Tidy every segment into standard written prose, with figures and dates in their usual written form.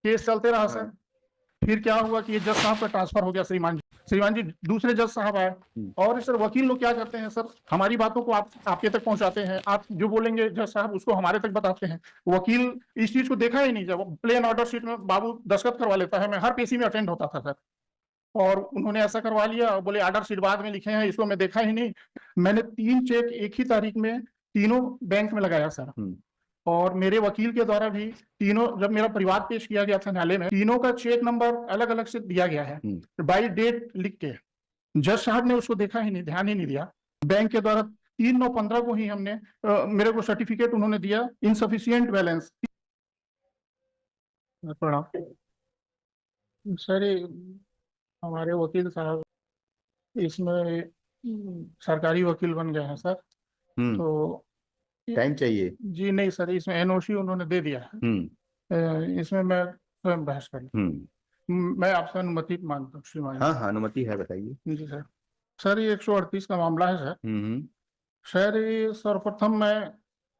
Case चलते रहा sir. फिर क्या हुआ कि ये जज साहब का ट्रांसफर हो गया, श्रीमान जी दूसरे जज साहब आए। और सर वकील लोग क्या करते हैं सर, हमारी बातों को आपके तक पहुंचाते हैं, आप जो बोलेंगे जज साहब उसको हमारे तक बताते हैं। वकील इस चीज को देखा ही नहीं, जब प्लेन ऑर्डर शीट में बाबू दस्तखत करवा लेता है, मैं हर पेशी में अटेंड होता था सर, और उन्होंने ऐसा करवा लिया, बोले ऑर्डर शीट बाद में लिखे हैं, इसको मैं देखा ही नहीं। मैंने 3 चेक एक ही तारीख में तीनों बैंक में लगाया सर। और मेरे वकील के द्वारा भी तीनों, जब मेरा परिवार पेश किया गया था न्यायालय में, तीनों का चेक नंबर अलग अलग से दिया गया है बाई डेट लिख के। जज साहब ने उसको देखा ही नहीं, ध्यान ही नहीं दिया। बैंक के द्वारा 3/9/15 को ही हमने मेरे को सर्टिफिकेट उन्होंने दिया, इनसफिशियंट बैलेंस। प्रणाम सर, हमारे वकील साहब इसमें सरकारी वकील बन गए हैं सर। तो टाइम चाहिए जी नहीं सर, इसमें एनओसी उन्होंने दे दिया है। इसमें मैं स्वयं बहस कर लूं। मैं आपसे अनुमति मांगता हूँ श्रीमान। हाँ हाँ, अनुमति है, बताइए। जी सर। सर ये 138 का मामला है सर। सर ये सर्वप्रथम मैं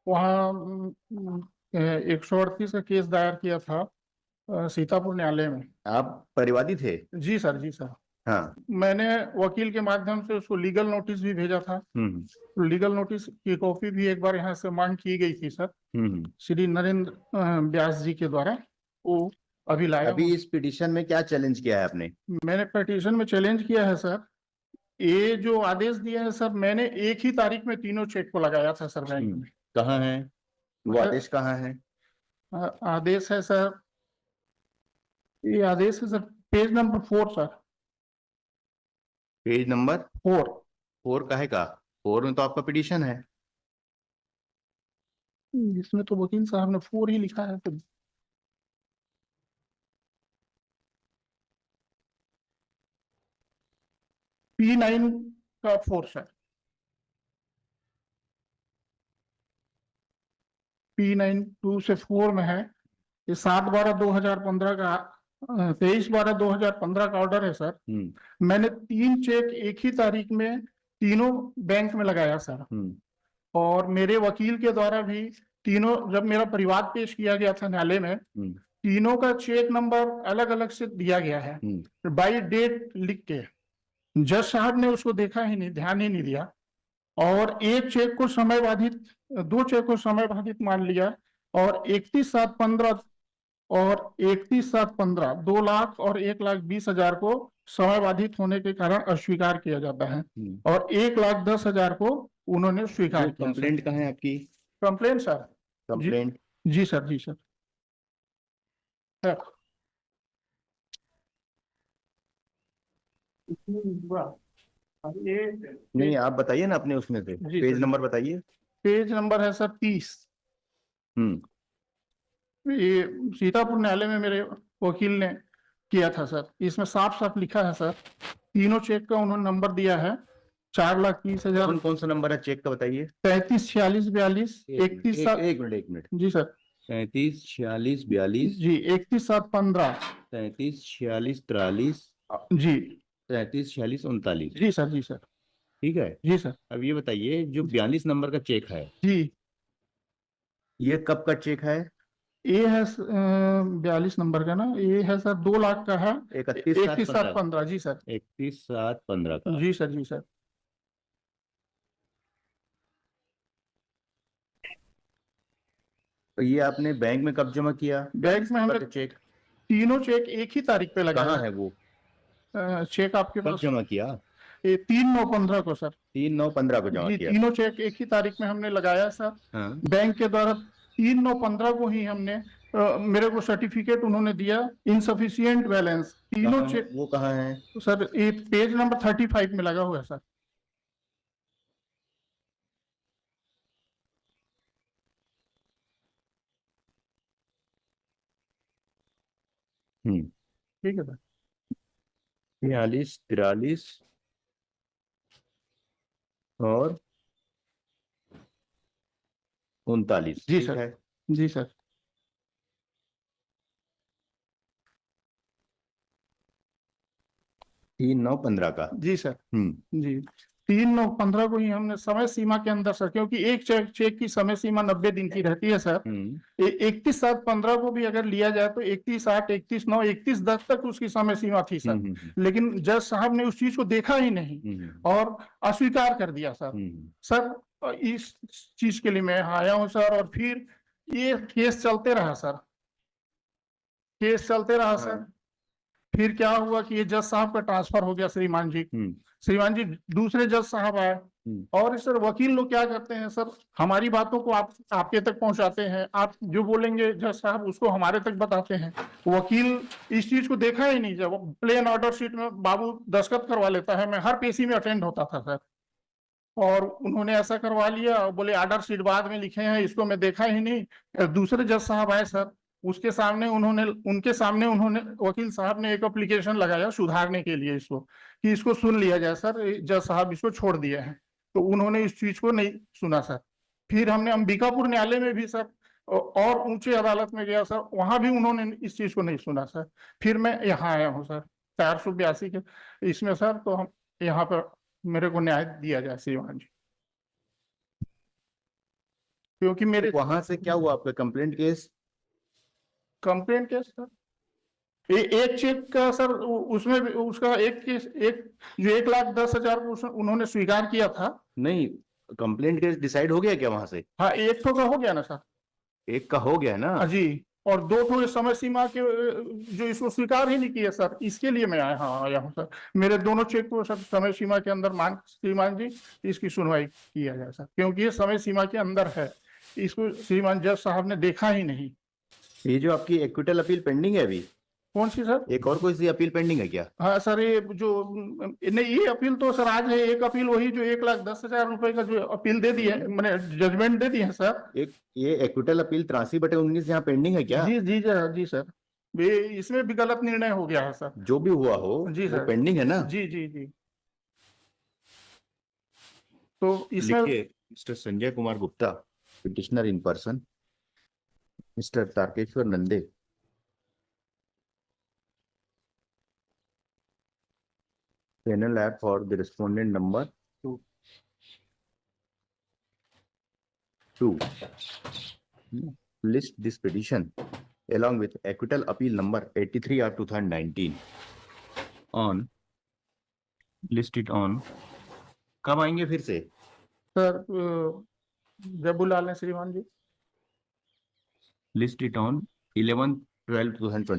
वहाँ 138 का केस दायर किया था सीतापुर न्यायालय में। आप परिवादी थे? जी सर, जी सर। हाँ। मैंने वकील के माध्यम से उसको लीगल नोटिस भी भेजा था। लीगल नोटिस की कॉपी भी एक बार यहाँ से मांग की गई थी सर, श्री नरेंद्र व्यास जी के द्वारा। वो अभी लाया अभी इस पिटीशन में क्या चैलेंज किया है आपने? मैंने पिटीशन में चैलेंज किया है सर, ये जो आदेश दिया है सर, मैंने एक ही तारीख में तीनों चेक को लगाया था सर बैंक में। कहाँ है वो आदेश, कहाँ है? आदेश है सर, ये आदेश है sir, page number 4 sir. Page number 4। 4 काहे का? 4 में तो आपका पिटीशन है। इसमें तो वकील साहब ने 4 ही लिखा है तो। P9 का 4 सर। P9 2 से 4 में है। ये 7/12/2015 का 23/12/2015 का ऑर्डर है सर। मैंने 3 चेक एक ही तारीख में तीनों बैंक में लगाया सर। और मेरे वकील के द्वारा भी तीनों, जब मेरा परिवाद पेश किया गया था न्यायालय में, तीनों का चेक नंबर अलग अलग से दिया गया है बाई डेट लिख के। जज साहब ने उसको देखा ही नहीं, ध्यान ही नहीं दिया, और एक चेक को समय बाधित, 2 चेक को समय बाधित मान लिया, और 31/7/15 और 31/7/15 2 लाख और 1,20,000 को समय बाधित होने के कारण अस्वीकार किया जाता है, और 1,10,000 को उन्होंने स्वीकार किया। कंप्लेंट कहाँ है आपकी? Complaint sir. कंप्लेंट जी सर, जी सर। ये नहीं, आप बताइए ना अपने उसमें से, पेज नंबर बताइए। पेज नंबर है सर 30। ये सीतापुर न्यायालय में मेरे वकील ने किया था सर। इसमें साफ साफ लिखा है सर, तीनों चेक का उन्होंने नंबर दिया है, 4,30,000। कौन सा नंबर है चेक का, बताइए। 354642 31। एक मिनट। जी सर। 354642 जी 31/7/15। 334643 जी 334639। जी सर, जी सर। ठीक है। जी सर। अब ये बताइए, जो 42 नंबर का चेक है, जी, ये कब का चेक है? ये है 42 नंबर का ना, ये है सर 2 लाख का है। 31/7/15। जी सर। 31/7/15 का। जी सर, जी सर। तो ये आपने बैंक में कब जमा किया? बैंक में हमने चेक, तीनों चेक एक ही तारीख पे लगाया। कहाँ है वो? चेक आपके कब पास? जमा किया? ये 3/9/15 को सर। 3/9/15 को जमा जी, किया। तीनों चेक एक ही तारीख में हमने लगाया सर। हाँ। बैंक के द्वारा 3/9/15 को ही हमने मेरे को सर्टिफिकेट उन्होंने दिया, इनसफिशियंट बैलेंस। तीनों चेक वो कहाँ है? सर, ये पेज नंबर 35 में लगा हुआ है सर। ठीक है सर। 42, 43 और 39। जी ठीक सर। है। जी सर। 3/9/15 का। जी सर। जी 3/9/15 को ही हमने समय सीमा के अंदर सर, क्योंकि एक चेक की समय सीमा 90 दिन की रहती है सर। 31/7/15 को भी अगर लिया जाए तो 31/8, 31/9, 31/10 तक उसकी समय सीमा थी सर। लेकिन जज साहब ने उस चीज को देखा ही नहीं और अस्वीकार कर दिया सर। सर इस चीज के लिए मैं आया हूं सर, और फिर ये केस चलते रहा सर, केस चलते रहा सर। फिर क्या हुआ कि ये जज साहब का ट्रांसफर हो गया श्रीमान जी। श्रीमान जी दूसरे जज साहब आए, और सर वकील लोग क्या करते हैं सर, हमारी बातों को आपके तक पहुंचाते हैं। आप जो बोलेंगे जज साहब उसको हमारे तक बताते हैं। वकील इस चीज को देखा ही नहीं। जब प्लेन ऑर्डर शीट में बाबू दस्तखत करवा लेता है, मैं हर पेशी में अटेंड होता था सर, और उन्होंने ऐसा करवा लिया और बोले ऑर्डर शीट बाद में लिखे हैं, इसको मैं देखा ही नहीं। दूसरे जज साहब आए सर, उनके सामने उन्होंने वकील साहब ने एक एप्लीकेशन लगाया सुधारने के लिए इसको, कि इसको सुन लिया जाए सर, जज साहब इसको छोड़ दिए हैं। तो उन्होंने इस चीज को नहीं सुना सर। फिर हमने अंबिकापुर न्यायालय में भी सर और ऊंची अदालत में गया सर, वहां भी उन्होंने इस चीज को नहीं सुना सर। फिर मैं यहाँ आया हूँ सर 482 के इसमें सर, तो हम यहाँ पर मेरे को न्याय दिया जाए श्रीमान जी, क्योंकि मेरे वहां से क्या हुआ आपका complaint case? Complaint case sir, एक चेक का सर, उसमें भी उसका एक केस, एक जो 1,10,000 उन्होंने स्वीकार किया था। नहीं, कंप्लेंट केस डिसाइड हो गया क्या वहां से? हाँ, एक तो का हो गया ना सर। एक का हो गया ना जी, और 2 ठो समय सीमा के जो इसको स्वीकार ही नहीं किया सर, इसके लिए मैं आया हूँ सर। मेरे दोनों चेक को सर समय सीमा के अंदर श्रीमान जी इसकी सुनवाई किया जाए सर, क्योंकि ये समय सीमा के अंदर है। इसको श्रीमान जज साहब ने देखा ही नहीं। ये जो आपकी इक्विटल अपील पेंडिंग है अभी, कौन सी सर? एक और कोई सी अपील पेंडिंग है क्या? हाँ सर, ये जो नहीं, ये अपील तो सर आज है। एक अपील वही जो 1,10,000 रुपए का जो अपील दे दिए, मैंने जजमेंट दे दिए हैं सर। एक ये इक्विटल अपील 83/19 यहाँ पेंडिंग है क्या? जी जी जी सर, ये इसमें भी गलत निर्णय हो गया है सर। जो भी हुआ हो जी वो सर, पेंडिंग है ना? जी जी जी। तो इसमें लिखिए, mister Sanjay Kumar Gupta, petitioner in person, mister Tarkeshwar Nande, penal app for the respondent number 2. List this petition along with acquittal appeal number 83 of 2019 on, list it on. कब आएंगे फिर से सर? जब बुला लें श्रीमान जी। List it on 11/12/2020